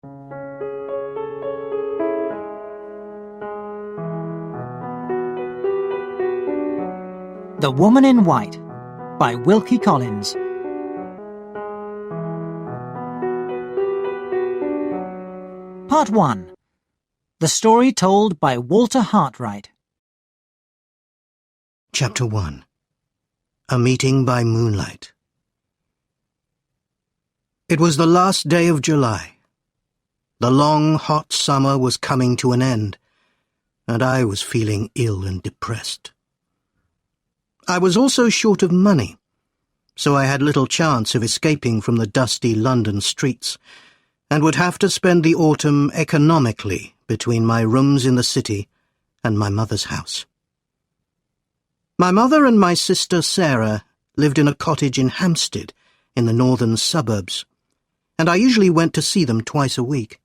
The Woman in White by Wilkie Collins. Part 1. The story told by Walter Hartwright. Chapter 1. A Meeting by Moonlight. It was the last day of July. The long, hot summer was coming to an end, and I was feeling ill and depressed. I was also short of money, so I had little chance of escaping from the dusty London streets, and would have to spend the autumn economically between my rooms in the city and my mother's house. My mother and my sister Sarah lived in a cottage in Hampstead, in the northern suburbs, and I usually went to see them twice a week.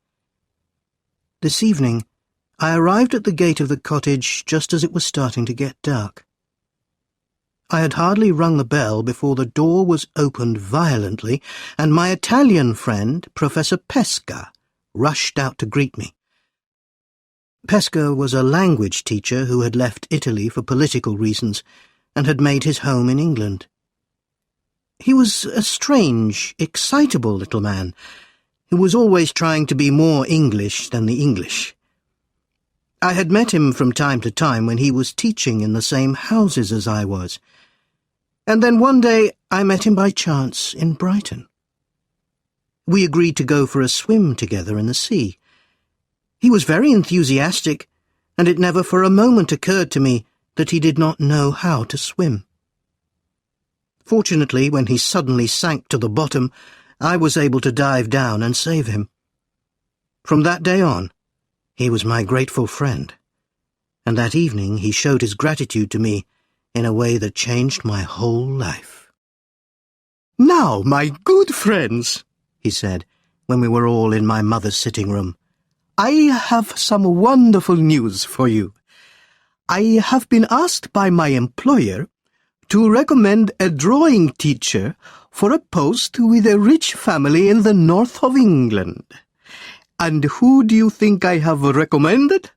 This evening, I arrived at the gate of the cottage just as it was starting to get dark. I had hardly rung the bell before the door was opened violently, and my Italian friend, Professor Pesca, rushed out to greet me. Pesca was a language teacher who had left Italy for political reasons and had made his home in England. He was a strange, excitable little man who was always trying to be more English than the English. I had met him from time to time when he was teaching in the same houses as I was, and then one day I met him by chance in Brighton. We agreed to go for a swim together in the sea. He was very enthusiastic, and it never for a moment occurred to me that he did not know how to swim. Fortunately, when he suddenly sank to the bottom, I was able to dive down and save him. From that day on, he was my grateful friend, and that evening he showed his gratitude to me in a way that changed my whole life. "Now, my good friends," he said, when we were all in my mother's sitting room, "I have some wonderful news for you. I have been asked by my employer to recommend a drawing teacher for a post with a rich family in the north of England. And who do you think I have recommended?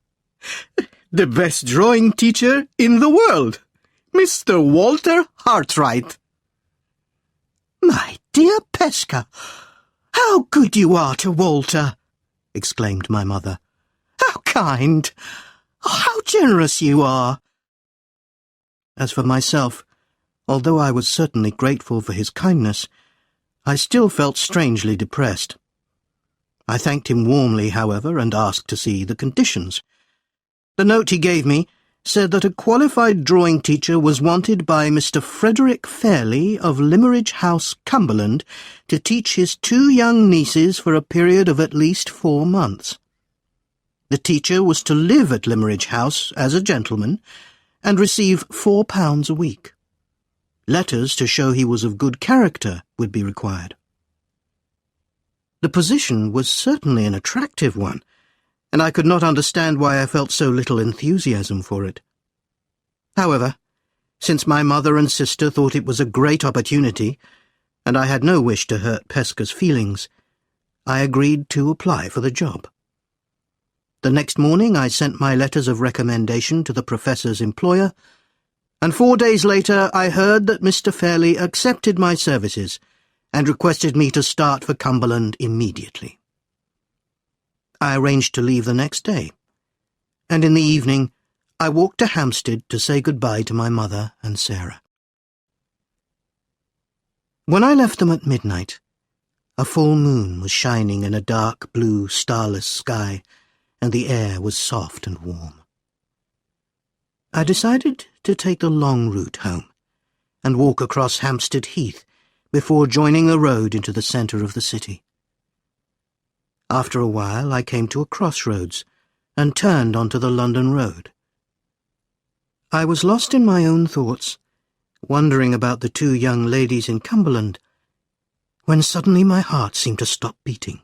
The best drawing teacher in the world, Mr. Walter Hartwright." "My dear Pesca, how good you are to Walter!" exclaimed my mother. "How kind! How generous you are!" As for myself, although I was certainly grateful for his kindness, I still felt strangely depressed. I thanked him warmly, however, and asked to see the conditions. The note he gave me said that a qualified drawing teacher was wanted by Mr. Frederick Fairley of Limmeridge House, Cumberland, to teach his 2 young nieces for a period of at least 4 months. The teacher was to live at Limmeridge House as a gentleman and receive £4 a week. Letters to show he was of good character would be required. The position was certainly an attractive one, and I could not understand why I felt so little enthusiasm for it. However, since my mother and sister thought it was a great opportunity, and I had no wish to hurt Pesca's feelings, I agreed to apply for the job. The next morning I sent my letters of recommendation to the professor's employer, and 4 days later I heard that Mr. Fairley accepted my services and requested me to start for Cumberland immediately. I arranged to leave the next day, and in the evening I walked to Hampstead to say goodbye to my mother and Sarah. When I left them at midnight, a full moon was shining in a dark blue starless sky, and the air was soft and warm. I decided to take the long route home and walk across Hampstead Heath before joining a road into the centre of the city. After a while I came to a crossroads and turned onto the London road. I was lost in my own thoughts, wondering about the 2 young ladies in Cumberland, when suddenly my heart seemed to stop beating.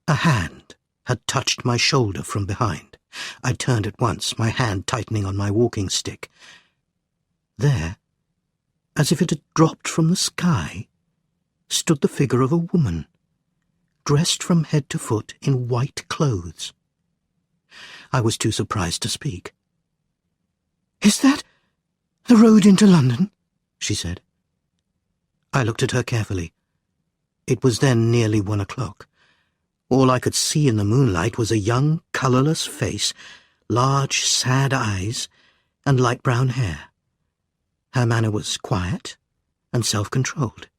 A hand had touched my shoulder from behind. I turned at once, my hand tightening on my walking stick. There, as if it had dropped from the sky, stood the figure of a woman, dressed from head to foot in white clothes. I was too surprised to speak. "Is that the road into London?" she said. I looked at her carefully. It was then nearly 1 o'clock. All I could see in the moonlight was a young, colourless face, large, sad eyes, and light brown hair. Her manner was quiet and self-controlled.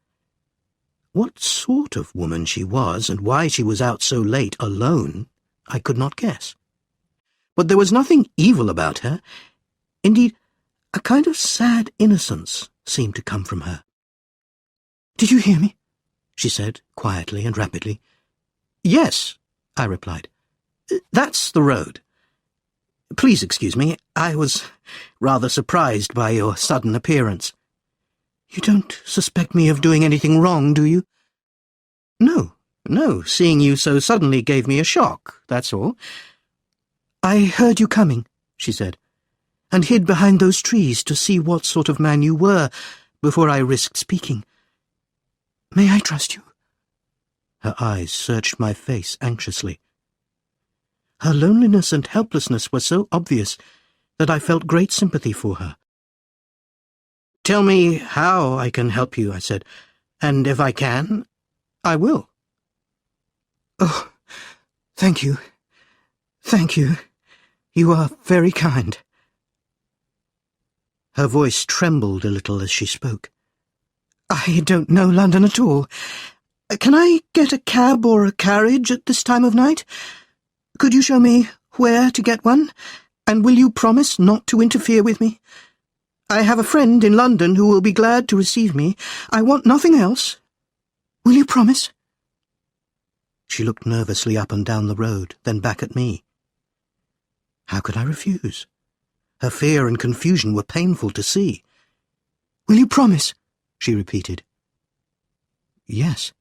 What sort of woman she was, and why she was out so late alone, I could not guess. But there was nothing evil about her. Indeed, a kind of sad innocence seemed to come from her. "Did you hear me?" she said, quietly and rapidly. "Yes," I replied. "That's the road. Please excuse me, I was rather surprised by your sudden appearance." "You don't suspect me of doing anything wrong, do you?" No, seeing you so suddenly gave me a shock, that's all." "I heard you coming," she said, "and hid behind those trees to see what sort of man you were before I risked speaking. May I trust you?" Her eyes searched my face anxiously. Her loneliness and helplessness were so obvious that I felt great sympathy for her. "Tell me how I can help you," I said, "and if I can, I will." "Oh, thank you. Thank you. You are very kind." Her voice trembled a little as she spoke. "I don't know London at all. Can I get a cab or a carriage at this time of night? Could you show me where to get one? And will you promise not to interfere with me? I have a friend in London who will be glad to receive me. I want nothing else. Will you promise?" She looked nervously up and down the road, then back at me. How could I refuse? Her fear and confusion were painful to see. "Will you promise?" she repeated. "Yes."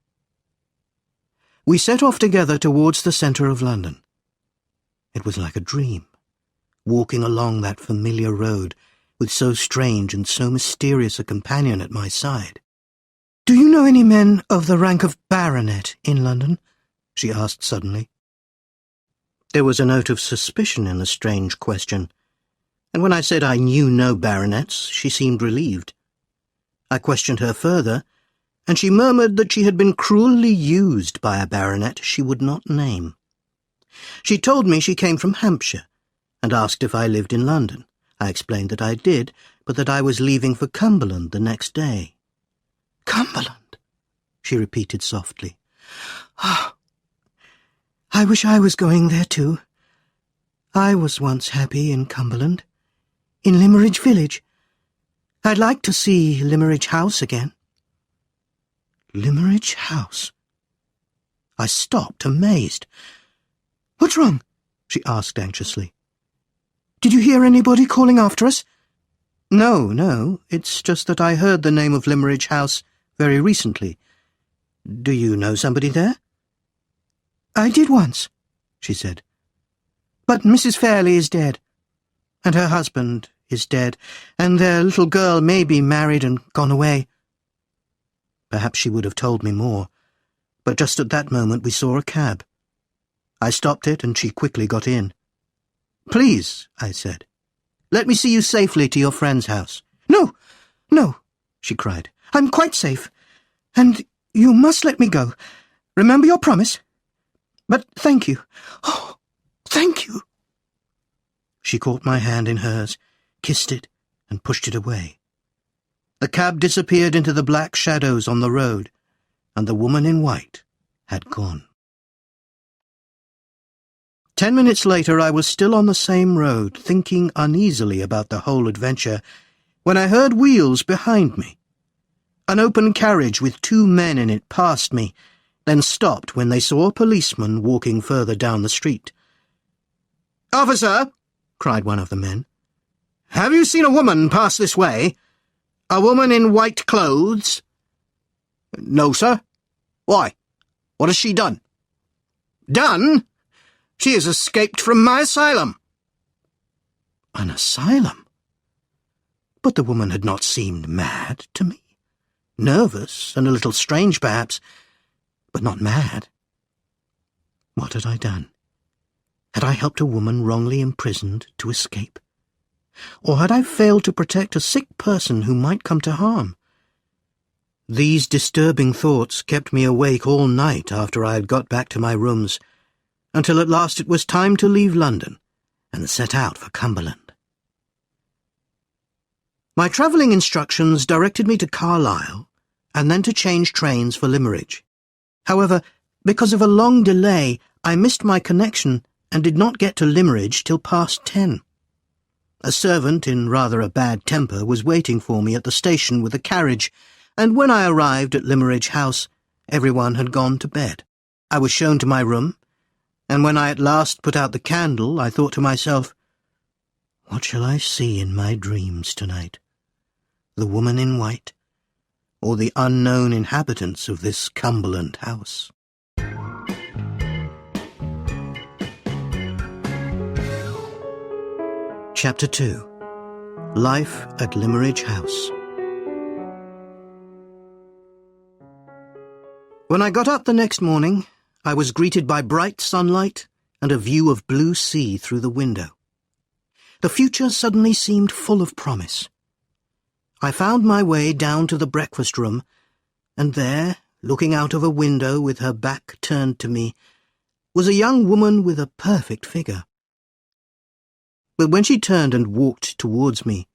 We set off together towards the centre of London. It was like a dream, walking along that familiar road with so strange and so mysterious a companion at my side. "Do you know any men of the rank of baronet in London?" she asked suddenly. There was a note of suspicion in the strange question, and when I said I knew no baronets, she seemed relieved. I questioned her further, and she murmured that she had been cruelly used by a baronet she would not name. She told me she came from Hampshire, and asked if I lived in London. I explained that I did, but that I was leaving for Cumberland the next day. "Cumberland," she repeated softly. "Ah, I wish I was going there too. I was once happy in Cumberland, in Limmeridge village. I'd like to see Limmeridge House again." Limmeridge House? I stopped, amazed. "What's wrong?" she asked anxiously. "Did you hear anybody calling after us?" No, it's just that I heard the name of Limmeridge House very recently. Do you know somebody there?" "I did once," she said. "But Mrs. Fairley is dead, and her husband is dead, and their little girl may be married and gone away." Perhaps she would have told me more, but just at that moment we saw a cab. I stopped it, and she quickly got in. "Please," I said, "let me see you safely to your friend's house." No, she cried. "I'm quite safe, and you must let me go. Remember your promise. But thank you. Oh, thank you." She caught my hand in hers, kissed it, and pushed it away. The cab disappeared into the black shadows on the road, and the woman in white had gone. 10 minutes later I was still on the same road, thinking uneasily about the whole adventure, when I heard wheels behind me. An open carriage with 2 men in it passed me, then stopped when they saw a policeman walking further down the street. "Officer," cried one of the men, "have you seen a woman pass this way? A woman in white clothes?" "No, sir. Why? What has she done?" "Done? She has escaped from my asylum." An asylum? But the woman had not seemed mad to me. Nervous and a little strange, perhaps, but not mad. What had I done? Had I helped a woman wrongly imprisoned to escape? Or had I failed to protect a sick person who might come to harm? These disturbing thoughts kept me awake all night after I had got back to my rooms, until at last it was time to leave London and set out for Cumberland. My travelling instructions directed me to Carlisle and then to change trains for Limmeridge. However, because of a long delay, I missed my connection and did not get to Limmeridge till past 10. A servant in rather a bad temper was waiting for me at the station with a carriage, and when I arrived at Limmeridge House, everyone had gone to bed. I was shown to my room, and when I at last put out the candle, I thought to myself, what shall I see in my dreams tonight? The woman in white, or the unknown inhabitants of this Cumberland house? Chapter 2. Life at Limmeridge House. When I got up the next morning, I was greeted by bright sunlight and a view of blue sea through the window. The future suddenly seemed full of promise. I found my way down to the breakfast room, and there, looking out of a window with her back turned to me, was a young woman with a perfect figure. But when she turned and walked towards me,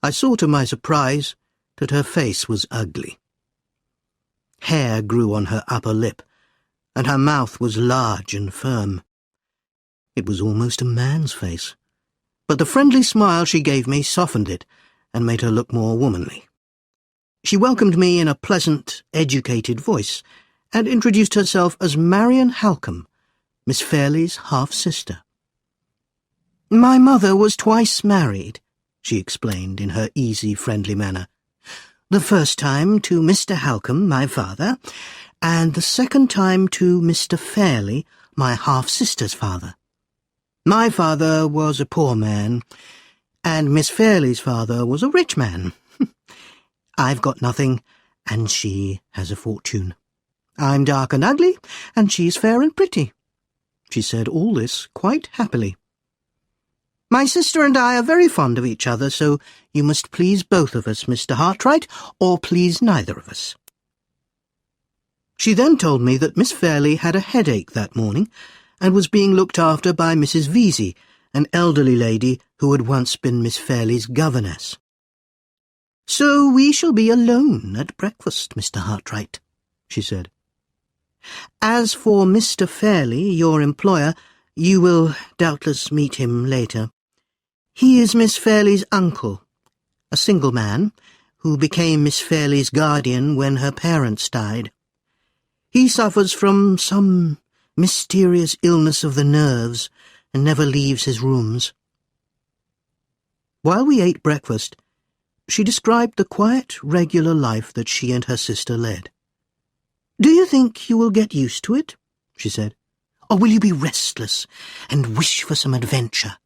I saw to my surprise that her face was ugly. Hair grew on her upper lip, and her mouth was large and firm. It was almost a man's face, but the friendly smile she gave me softened it and made her look more womanly. She welcomed me in a pleasant, educated voice, and introduced herself as Marian Halcombe, Miss Fairley's half-sister. My mother was twice married, she explained in her easy, friendly manner. The first time to Mr. Halcombe, my father, and the second time to Mr. Fairley, my half-sister's father. My father was a poor man, and Miss Fairley's father was a rich man. I've got nothing, and she has a fortune. I'm dark and ugly, and she's fair and pretty. She said all this quite happily. My sister and I are very fond of each other, so you must please both of us, Mr. Hartright, or please neither of us. She then told me that Miss Fairley had a headache that morning, and was being looked after by Mrs. Vesey, an elderly lady who had once been Miss Fairley's governess. So we shall be alone at breakfast, Mr. Hartright, she said. As for Mr. Fairley, your employer, you will doubtless meet him later. He is Miss Fairley's uncle, a single man, who became Miss Fairley's guardian when her parents died. He suffers from some mysterious illness of the nerves and never leaves his rooms. While we ate breakfast, she described the quiet, regular life that she and her sister led. Do you think you will get used to it? She said. Or will you be restless and wish for some adventure?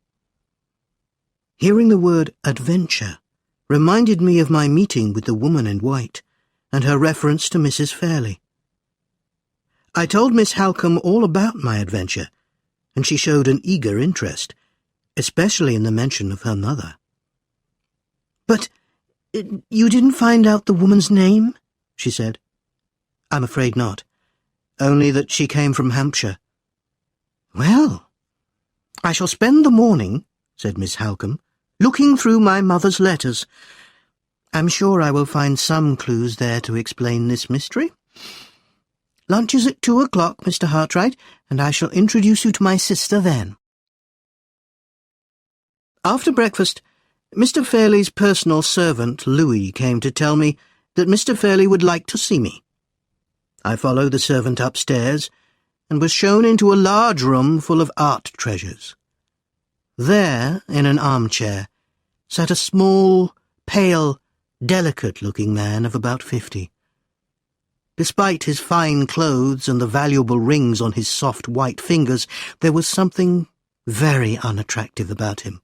Hearing the word adventure reminded me of my meeting with the woman in white and her reference to Mrs. Fairley. I told Miss Halcombe all about my adventure, and she showed an eager interest, especially in the mention of her mother. But you didn't find out the woman's name? She said. I'm afraid not. Only that she came from Hampshire. Well, I shall spend the morning, said Miss Halcombe, looking through my mother's letters. I'm sure I will find some clues there to explain this mystery. Lunch is at 2 o'clock, Mr. Hartright, and I shall introduce you to my sister then. After breakfast, Mr. Fairley's personal servant, Louis, came to tell me that Mr. Fairley would like to see me. I followed the servant upstairs and was shown into a large room full of art treasures. There, in an armchair, sat a small, pale, delicate-looking man of about 50. Despite his fine clothes and the valuable rings on his soft white fingers, there was something very unattractive about him.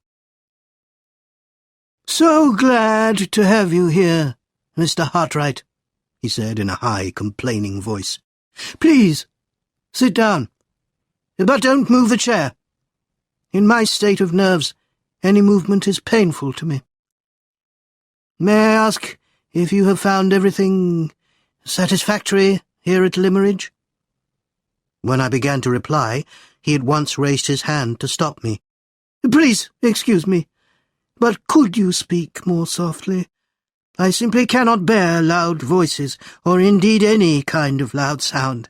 "So glad to have you here, Mr. Hartright," he said in a high, complaining voice. "Please, sit down. But don't move the chair. In my state of nerves, any movement is painful to me. May I ask if you have found everything satisfactory here at Limmeridge?" When I began to reply, he at once raised his hand to stop me. "Please, excuse me, but could you speak more softly? I simply cannot bear loud voices, or indeed any kind of loud sound."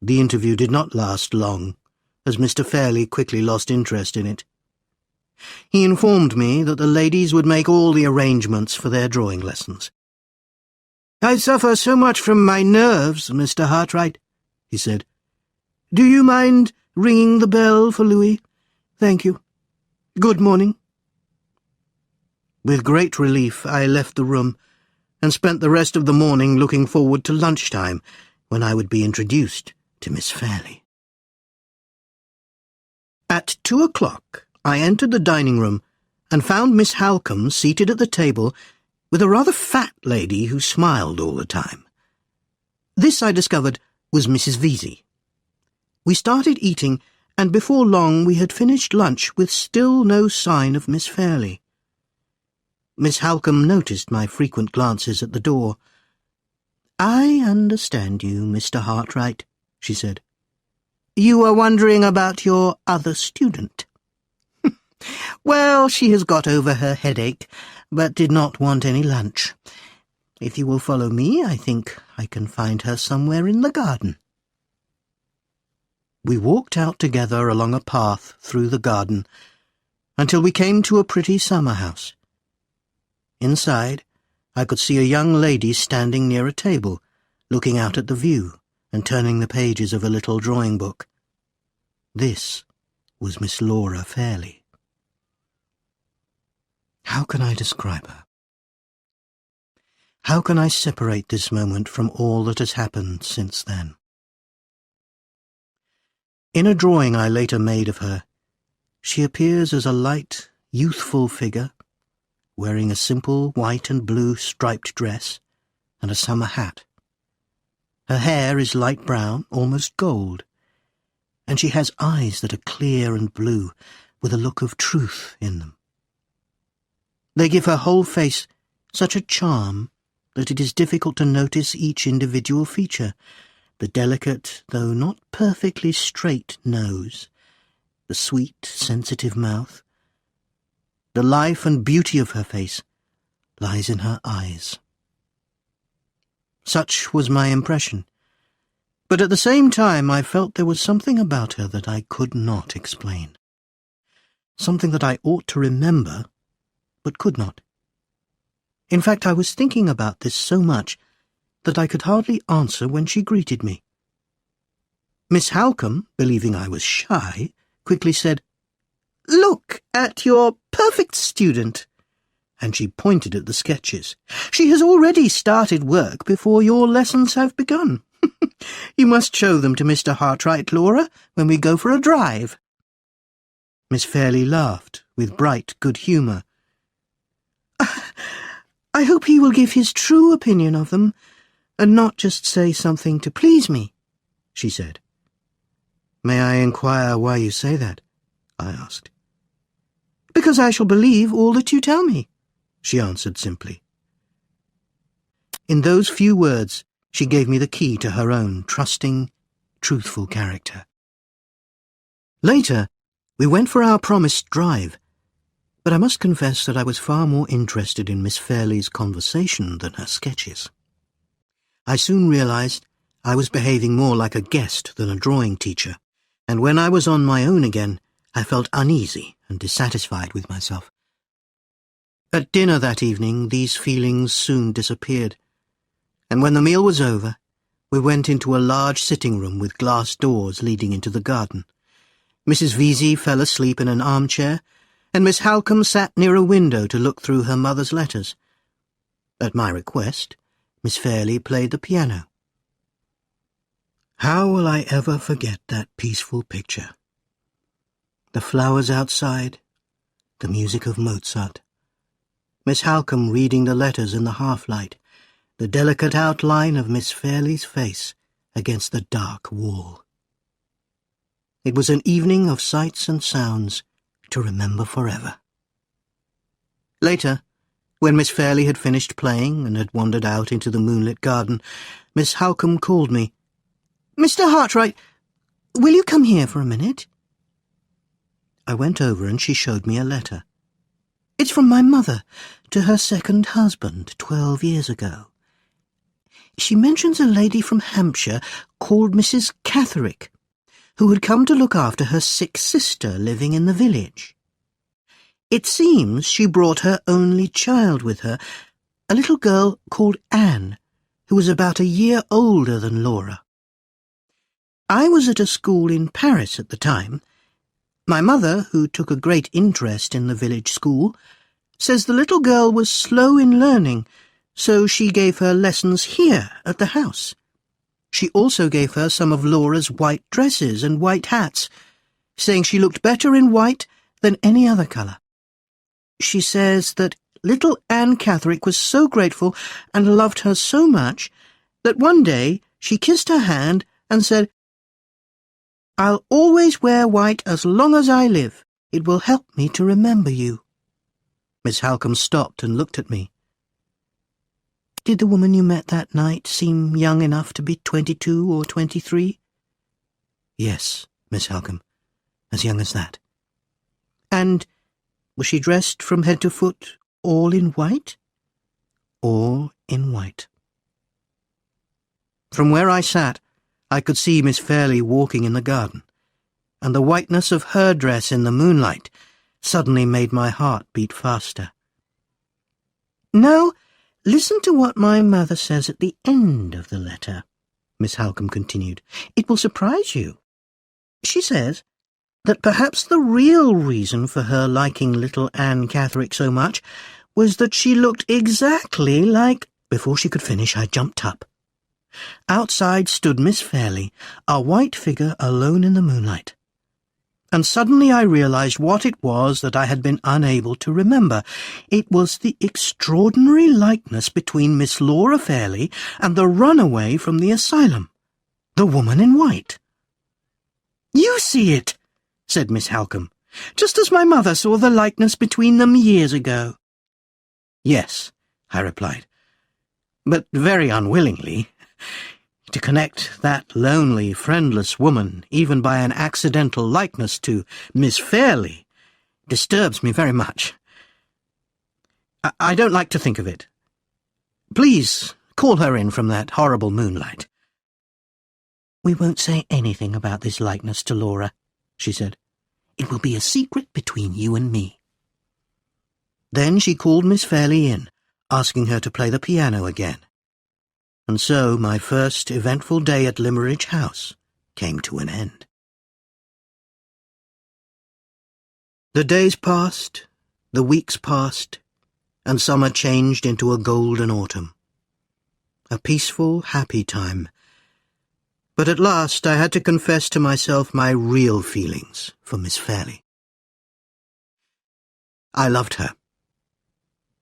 The interview did not last long, as Mr. Fairley quickly lost interest in it. He informed me that the ladies would make all the arrangements for their drawing lessons. "I suffer so much from my nerves, Mr. Hartright," he said. "Do you mind ringing the bell for Louis? Thank you. Good morning." With great relief, I left the room and spent the rest of the morning looking forward to lunchtime, when I would be introduced to Miss Fairley. At 2:00, I entered the dining-room and found Miss Halcombe seated at the table with a rather fat lady who smiled all the time. This, I discovered, was Mrs. Vesey. We started eating, and before long we had finished lunch with still no sign of Miss Fairley. Miss Halcombe noticed my frequent glances at the door. "I understand you, Mr. Hartright," she said. "You are wondering about your other student. Well, she has got over her headache, but did not want any lunch. If you will follow me, I think I can find her somewhere in the garden." We walked out together along a path through the garden until we came to a pretty summer house. Inside, I could see a young lady standing near a table, looking out at the view and turning the pages of a little drawing book. This was Miss Laura Fairley. How can I describe her? How can I separate this moment from all that has happened since then? In a drawing I later made of her, she appears as a light, youthful figure, wearing a simple white and blue striped dress and a summer hat. Her hair is light brown, almost gold, and she has eyes that are clear and blue, with a look of truth in them. They give her whole face such a charm that it is difficult to notice each individual feature, the delicate, though not perfectly straight nose, the sweet, sensitive mouth. The life and beauty of her face lies in her eyes. Such was my impression, but at the same time I felt there was something about her that I could not explain. Something that I ought to remember, but could not. In fact, I was thinking about this so much that I could hardly answer when she greeted me. Miss Halcombe, believing I was shy, quickly said, "Look at your perfect student," and she pointed at the sketches. "She has already started work before your lessons have begun. You must show them to Mr. Hartright, Laura, when we go for a drive." Miss Fairley laughed with bright good humour. "I hope he will give his true opinion of them, and not just say something to please me," she said. "May I inquire why you say that?" I asked. "Because I shall believe all that you tell me," she answered simply. In those few words, she gave me the key to her own trusting, truthful character. Later, we went for our promised drive, but I must confess that I was far more interested in Miss Fairley's conversation than her sketches. I soon realized I was behaving more like a guest than a drawing teacher, and when I was on my own again, I felt uneasy and dissatisfied with myself. At dinner that evening, these feelings soon disappeared, and when the meal was over, we went into a large sitting room with glass doors leading into the garden. Mrs. Vesey fell asleep in an armchair, and Miss Halcombe sat near a window to look through her mother's letters. At my request, Miss Fairley played the piano. How will I ever forget that peaceful picture? The flowers outside, the music of Mozart, Miss Halcombe reading the letters in the half-light, the delicate outline of Miss Fairley's face against the dark wall. It was an evening of sights and sounds to remember forever. Later, when Miss Fairlie had finished playing and had wandered out into the moonlit garden, Miss Halcombe called me. "Mr. Hartright, will you come here for a minute?" I went over and she showed me a letter. "It's from my mother to her second husband 12 years ago. She mentions a lady from Hampshire called Mrs. Catherick, who had come to look after her sick sister living in the village. It seems she brought her only child with her, a little girl called Anne, who was about a year older than Laura. I was at a school in Paris at the time. My mother, who took a great interest in the village school, says the little girl was slow in learning, so she gave her lessons here at the house. She also gave her some of Laura's white dresses and white hats, saying she looked better in white than any other colour. She says that little Anne Catherick was so grateful and loved her so much that one day she kissed her hand and said, 'I'll always wear white as long as I live. It will help me to remember you.'" Miss Halcombe stopped and looked at me. "Did the woman you met that night seem young enough to be 22 or 23? "Yes, Miss Halcombe, as young as that." "And was she dressed from head to foot all in white?" "All in white." From where I sat, I could see Miss Fairlie walking in the garden, and the whiteness of her dress in the moonlight suddenly made my heart beat faster. "Now, listen to what my mother says at the end of the letter," Miss Halcombe continued. "It will surprise you. She says that perhaps the real reason for her liking little Anne Catherick so much was that she looked exactly like—" Before she could finish, I jumped up. Outside stood Miss Fairlie, a white figure alone in the moonlight. And suddenly I realized what it was that I had been unable to remember. It was the extraordinary likeness between Miss Laura Fairlie and the runaway from the asylum, the woman in white. "You see it," said Miss Halcombe, "just as my mother saw the likeness between them years ago." "Yes," I replied, "but very unwillingly. To connect that lonely, friendless woman, even by an accidental likeness to Miss Fairlie, disturbs me very much. I don't like to think of it. Please call her in from that horrible moonlight." "We won't say anything about this likeness to Laura," she said. "It will be a secret between you and me." Then she called Miss Fairlie in, asking her to play the piano again. And so my first eventful day at Limmeridge House came to an end. The days passed, the weeks passed, and summer changed into a golden autumn. A peaceful, happy time. But at last I had to confess to myself my real feelings for Miss Fairlie. I loved her.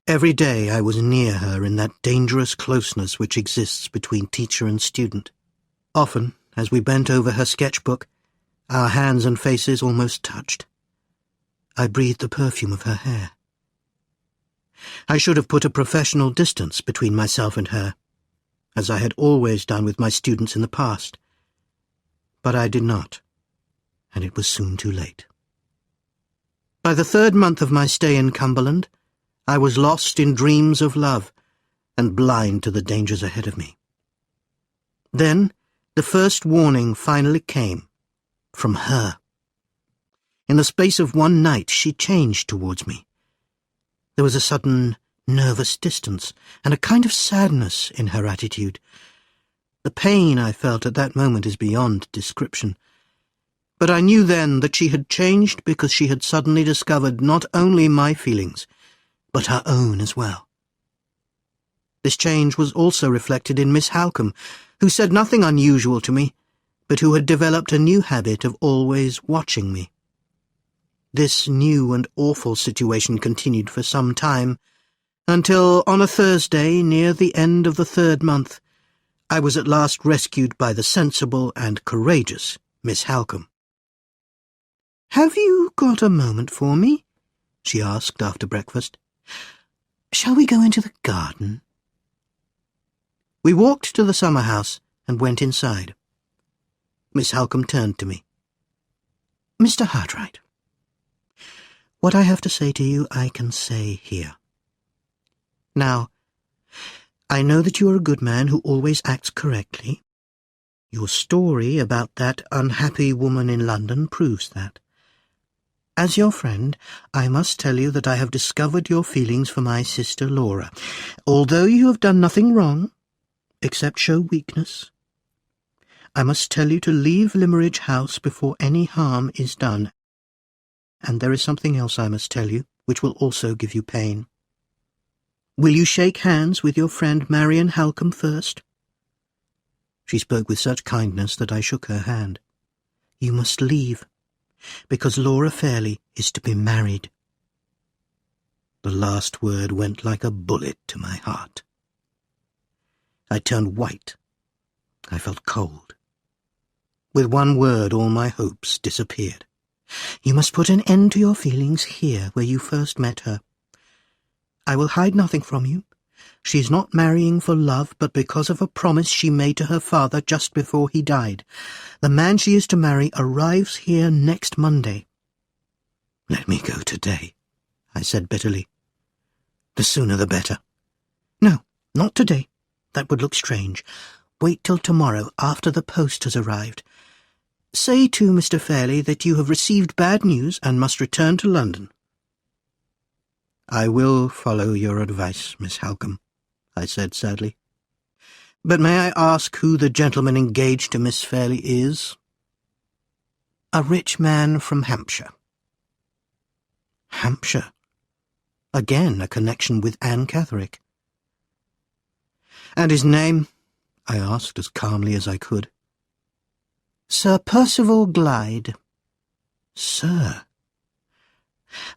Every day I was near her in that dangerous closeness which exists between teacher and student. Often, as we bent over her sketchbook, our hands and faces almost touched. I breathed the perfume of her hair. I should have put a professional distance between myself and her, as I had always done with my students in the past. But I did not, and it was soon too late. By the 3rd month of my stay in Cumberland, I was lost in dreams of love and blind to the dangers ahead of me. Then the first warning finally came, from her. In the space of one night she changed towards me. There was a sudden nervous distance and a kind of sadness in her attitude. The pain I felt at that moment is beyond description. But I knew then that she had changed because she had suddenly discovered not only my feelings, but her own as well. This change was also reflected in Miss Halcombe, who said nothing unusual to me, but who had developed a new habit of always watching me. This new and awful situation continued for some time, until on a Thursday near the end of the 3rd month, I was at last rescued by the sensible and courageous Miss Halcombe. "Have you got a moment for me?" she asked after breakfast. "Shall we go into the garden?" We walked to the summer house and went inside. Miss Halcombe turned to me. "Mr. Hartright, what I have to say to you I can say here. Now, I know that you are a good man who always acts correctly. Your story about that unhappy woman in London proves that. As your friend, I must tell you that I have discovered your feelings for my sister Laura. Although you have done nothing wrong, except show weakness, I must tell you to leave Limmeridge House before any harm is done. And there is something else I must tell you, which will also give you pain. Will you shake hands with your friend Marian Halcombe first?" She spoke with such kindness that I shook her hand. "You must leave, because Laura Fairley is to be married." The last word went like a bullet to my heart. I turned white. I felt cold. With one word all my hopes disappeared. "You must put an end to your feelings here, where you first met her. I will hide nothing from you. She is not marrying for love, but because of a promise she made to her father just before he died. The man she is to marry arrives here next Monday." "Let me go today," I said bitterly. "The sooner the better." "No, not today. That would look strange. Wait till tomorrow, after the post has arrived. Say to Mr. Fairley that you have received bad news and must return to London." "I will follow your advice, Miss Halcombe," I said sadly. "But may I ask who the gentleman engaged to Miss Fairley is?" "A rich man from Hampshire." Hampshire? Again a connection with Anne Catherick. "And his name?" I asked as calmly as I could. "Sir Percival Glyde." "Sir?"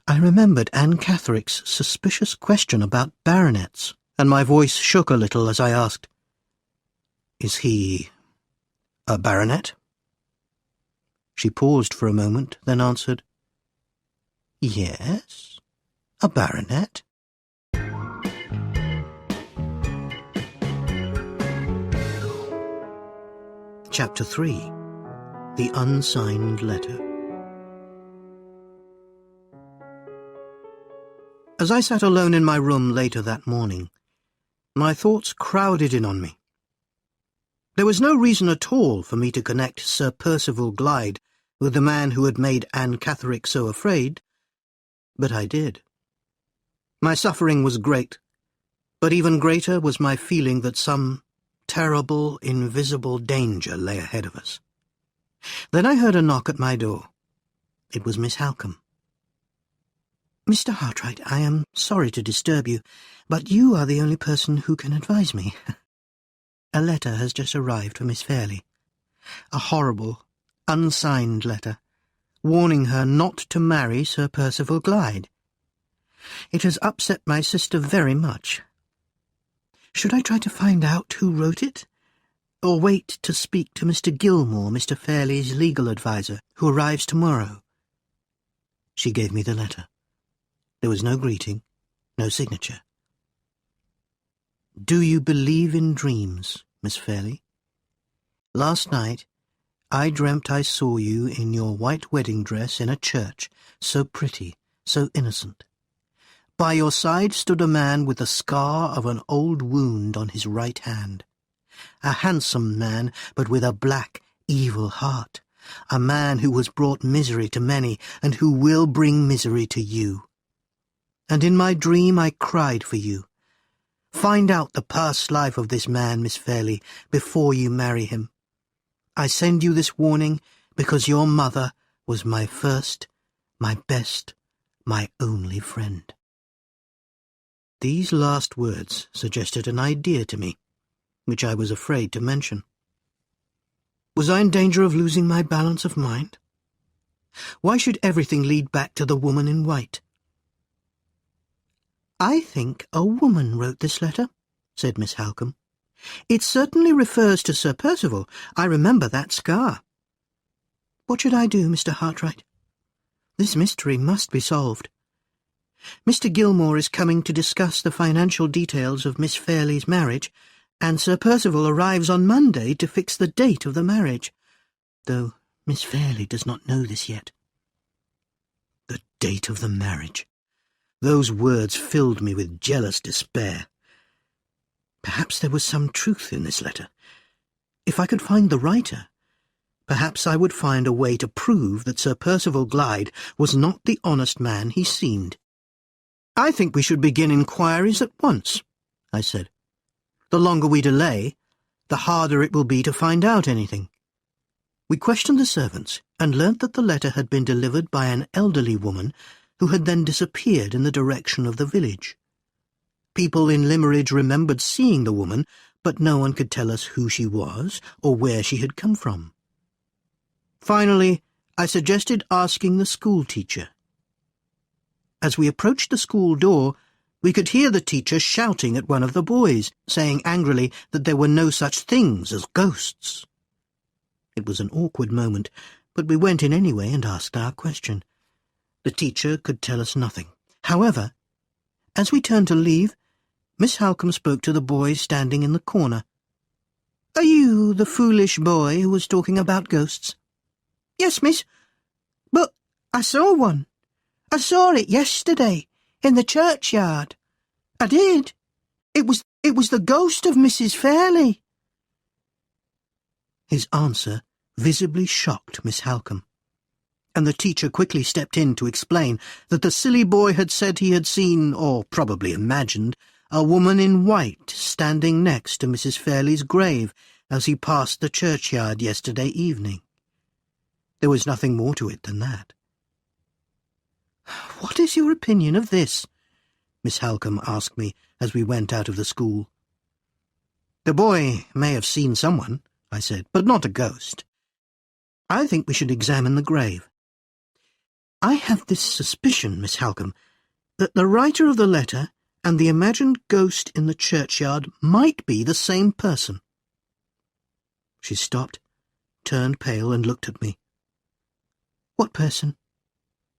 I remembered Anne Catherick's suspicious question about baronets, and my voice shook a little as I asked, "Is he a baronet?" She paused for a moment, then answered, "Yes, a baronet." Chapter 3. The Unsigned Letter. As I sat alone in my room later that morning, my thoughts crowded in on me. There was no reason at all for me to connect Sir Percival Glyde with the man who had made Anne Catherick so afraid, but I did. My suffering was great, but even greater was my feeling that some terrible, invisible danger lay ahead of us. Then I heard a knock at my door. It was Miss Halcombe. "Mr. Hartright, I am sorry to disturb you, but you are the only person who can advise me. A letter has just arrived for Miss Fairley. A horrible, unsigned letter, warning her not to marry Sir Percival Glyde. It has upset my sister very much. Should I try to find out who wrote it, or wait to speak to Mr. Gilmore, Mr. Fairley's legal adviser, who arrives tomorrow?" She gave me the letter. There was no greeting, no signature. "Do you believe in dreams, Miss Fairley? Last night I dreamt I saw you in your white wedding dress in a church, so pretty, so innocent. By your side stood a man with the scar of an old wound on his right hand. A handsome man, but with a black, evil heart. A man who has brought misery to many, and who will bring misery to you. And in my dream I cried for you. Find out the past life of this man, Miss Fairley, before you marry him. I send you this warning because your mother was my first, my best, my only friend." These last words suggested an idea to me, which I was afraid to mention. Was I in danger of losing my balance of mind? Why should everything lead back to the woman in white? "I think a woman wrote this letter," said Miss Halcombe. "It certainly refers to Sir Percival. I remember that scar. What should I do, Mr. Hartright?" This mystery must be solved. Mr. Gilmore is coming to discuss the financial details of Miss Fairley's marriage, and Sir Percival arrives on Monday to fix the date of the marriage, though Miss Fairley does not know this yet. The date of the marriage. Those words filled me with jealous despair. Perhaps there was some truth in this letter. If I could find the writer, perhaps I would find a way to prove that Sir Percival Glyde was not the honest man he seemed. "I think we should begin inquiries at once," I said. "The longer we delay, the harder it will be to find out anything." We questioned the servants and learnt that the letter had been delivered by an elderly woman who had then disappeared in the direction of the village. People in Limmeridge remembered seeing the woman, but no one could tell us who she was or where she had come from. Finally, I suggested asking the school-teacher. As we approached the school door, we could hear the teacher shouting at one of the boys, saying angrily that there were no such things as ghosts. It was an awkward moment, but we went in anyway and asked our question. The teacher could tell us nothing. However, as we turned to leave, Miss Halcombe spoke to the boy standing in the corner. "Are you the foolish boy who was talking about ghosts?" "Yes, miss, but I saw one. I saw it yesterday, in the churchyard. I did. It was the ghost of Mrs. Fairley." His answer visibly shocked Miss Halcombe, and the teacher quickly stepped in to explain that the silly boy had said he had seen, or probably imagined, a woman in white standing next to Mrs. Fairley's grave as he passed the churchyard yesterday evening. There was nothing more to it than that. "What is your opinion of this?" Miss Halcombe asked me as we went out of the school. "The boy may have seen someone," I said, "but not a ghost. I think we should examine the grave. I have this suspicion, Miss Halcombe, that the writer of the letter and the imagined ghost in the churchyard might be the same person." She stopped, turned pale, and looked at me. "What person?"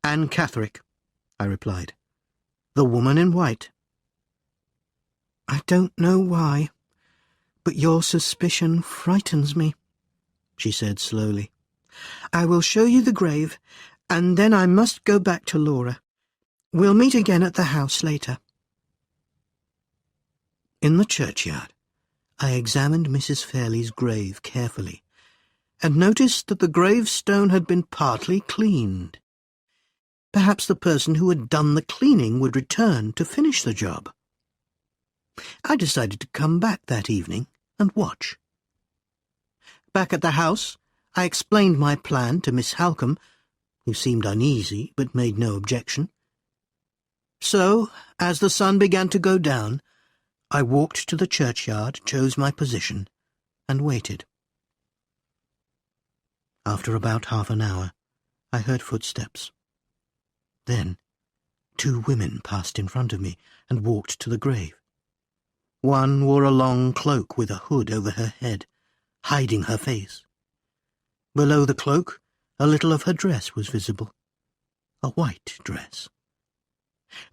"Anne Catherick," I replied. "The woman in white." "I don't know why, but your suspicion frightens me," she said slowly. "I will show you the grave, and then I must go back to Laura. We'll meet again at the house later." In the churchyard, I examined Mrs. Fairley's grave carefully, and noticed that the gravestone had been partly cleaned. Perhaps the person who had done the cleaning would return to finish the job. I decided to come back that evening and watch. Back at the house, I explained my plan to Miss Halcombe, who seemed uneasy but made no objection. So, as the sun began to go down, I walked to the churchyard, chose my position, and waited. After about half an hour, I heard footsteps. Then, 2 women passed in front of me and walked to the grave. One wore a long cloak with a hood over her head, hiding her face. Below the cloak, a little of her dress was visible, a white dress.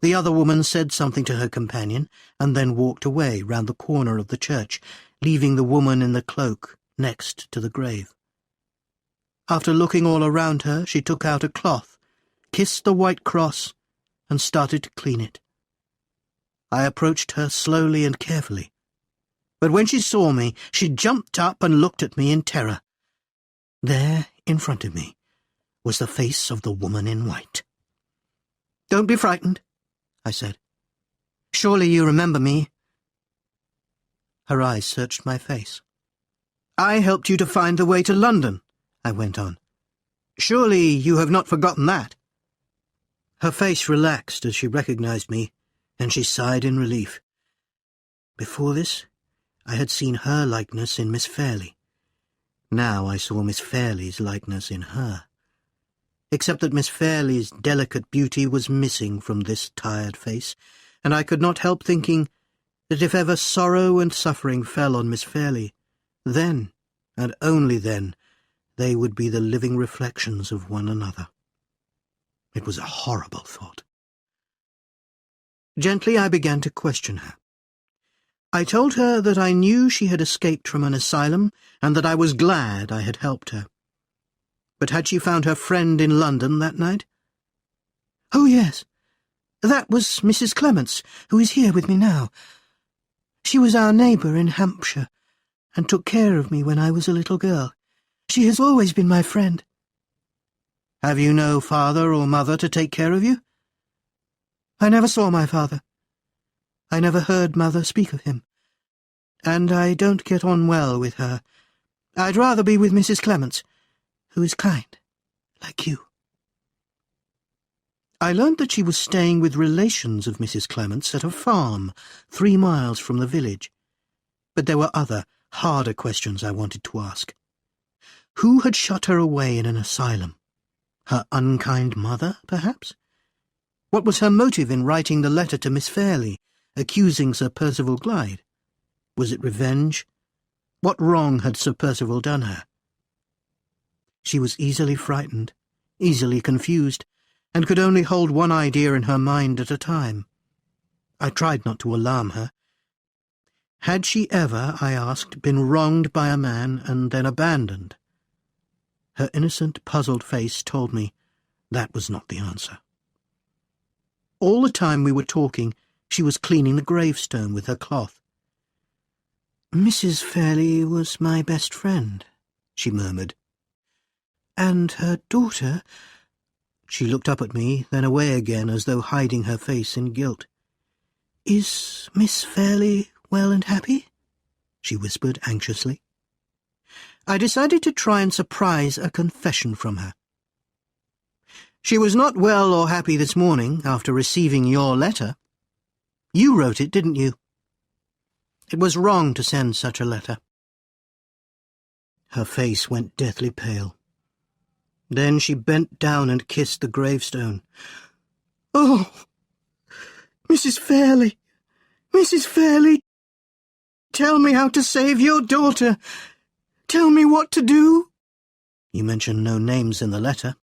The other woman said something to her companion and then walked away round the corner of the church, leaving the woman in the cloak next to the grave. After looking all around her, she took out a cloth, kissed the white cross, and started to clean it. I approached her slowly and carefully, but when she saw me, she jumped up and looked at me in terror. There, in front of me, was the face of the woman in white. "Don't be frightened," I said. "Surely you remember me." Her eyes searched my face. "I helped you to find the way to London," I went on. "Surely you have not forgotten that." Her face relaxed as she recognized me, and she sighed in relief. Before this, I had seen her likeness in Miss Fairley. Now I saw Miss Fairley's likeness in her, except that Miss Fairley's delicate beauty was missing from this tired face, and I could not help thinking that if ever sorrow and suffering fell on Miss Fairley, then, and only then, they would be the living reflections of one another. It was a horrible thought. Gently I began to question her. I told her that I knew she had escaped from an asylum and that I was glad I had helped her. But had she found her friend in London that night? "Oh, yes. That was Mrs. Clements, who is here with me now. She was our neighbour in Hampshire, and took care of me when I was a little girl. She has always been my friend." "Have you no father or mother to take care of you?" "I never saw my father. I never heard Mother speak of him. And I don't get on well with her. I'd rather be with Mrs. Clements, who is kind, like you." I learned that she was staying with relations of Mrs. Clements at a farm 3 miles from the village. But there were other, harder questions I wanted to ask. Who had shut her away in an asylum? Her unkind mother, perhaps? What was her motive in writing the letter to Miss Fairley, accusing Sir Percival Glyde? Was it revenge? What wrong had Sir Percival done her? She was easily frightened, easily confused, and could only hold one idea in her mind at a time. I tried not to alarm her. Had she ever, I asked, been wronged by a man and then abandoned? Her innocent, puzzled face told me that was not the answer. All the time we were talking, she was cleaning the gravestone with her cloth. "Mrs. Fairley was my best friend," she murmured. "And her daughter—" She looked up at me, then away again, as though hiding her face in guilt. "Is Miss Fairley well and happy?" she whispered anxiously. I decided to try and surprise a confession from her. "She was not well or happy this morning after receiving your letter. You wrote it, didn't you? It was wrong to send such a letter." Her face went deathly pale. Then she bent down and kissed the gravestone. "Oh, Mrs. Fairley, Mrs. Fairley, tell me how to save your daughter. Tell me what to do." "You mention no names in the letter,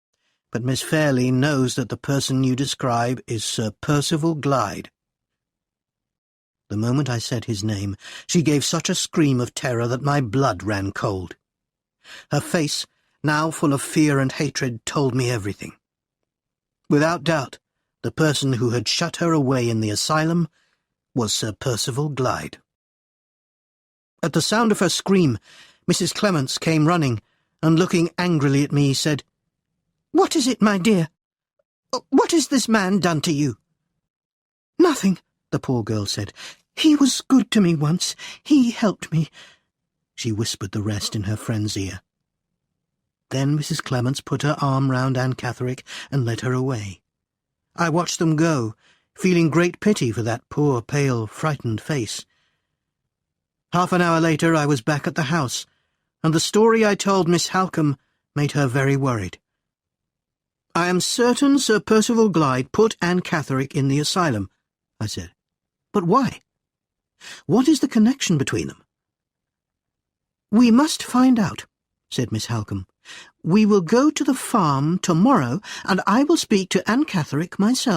but Miss Fairley knows that the person you describe is Sir Percival Glyde." The moment I said his name, she gave such a scream of terror that my blood ran cold. Her face, now full of fear and hatred, told me everything. Without doubt, the person who had shut her away in the asylum was Sir Percival Glyde. At the sound of her scream, Mrs. Clements came running, and looking angrily at me, said, "What is it, my dear? What has this man done to you?" "Nothing," the poor girl said. "He was good to me once. He helped me." She whispered the rest in her friend's ear. Then Mrs. Clements put her arm round Anne Catherick and led her away. I watched them go, feeling great pity for that poor, pale, frightened face. Half an hour later I was back at the house, and the story I told Miss Halcombe made her very worried. "I am certain Sir Percival Glyde put Anne Catherick in the asylum," I said. "But why? What is the connection between them?" "We must find out," said Miss Halcombe. "We will go to the farm tomorrow, and I will speak to Anne Catherick myself."